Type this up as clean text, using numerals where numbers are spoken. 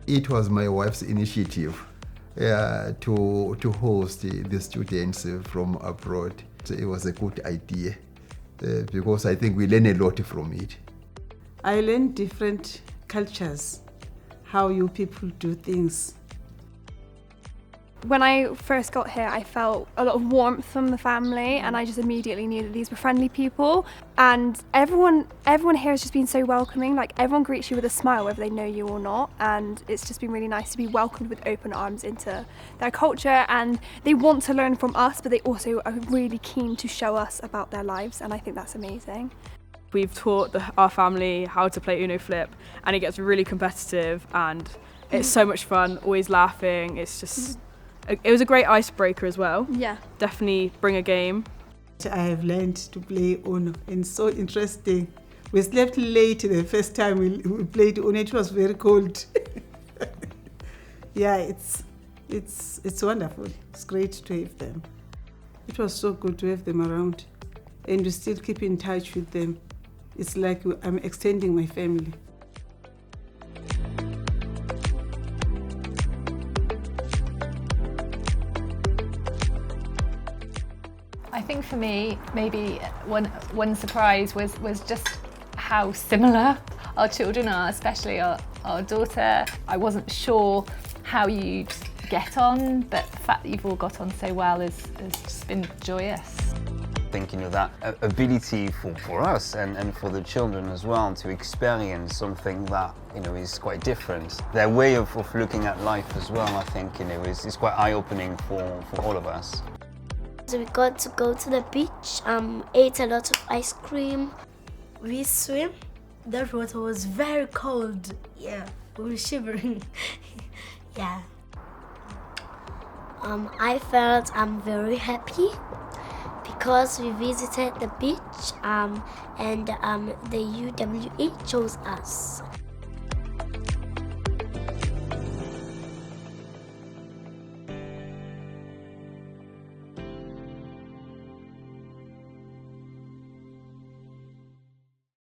It was my wife's initiative to host the students from abroad. So it was a good idea because I think we learn a lot from it. I learned different cultures, how you people do things. When I first got here, I felt a lot of warmth from the family, and I just immediately knew that these were friendly people. And everyone here has just been so welcoming. Like, everyone greets you with a smile, whether they know you or not. And it's just been really nice to be welcomed with open arms into their culture. And they want to learn from us, but they also are really keen to show us about their lives. And I think that's amazing. We've taught our family how to play Uno Flip, and it gets really competitive, and it's so much fun, always laughing. It was a great icebreaker as well. Yeah. Definitely bring a game. I have learned to play Uno, and it's so interesting. We slept late the first time we played Uno. It was very cold. Yeah, it's wonderful. It's great to have them. It was so good to have them around, and we still keep in touch with them. It's like I'm extending my family. I think for me, maybe one surprise was just how similar our children are, especially our daughter. I wasn't sure how you'd get on, but the fact that you've all got on so well has just been joyous. I think, that ability for us and for the children as well to experience something that, is quite different. Their way of looking at life as well, I think, is quite eye-opening for all of us. So we got to go to the beach, ate a lot of ice cream. We swim. That water was very cold. Yeah, we were shivering. Yeah. I felt very happy because we visited the beach and the UWE chose us.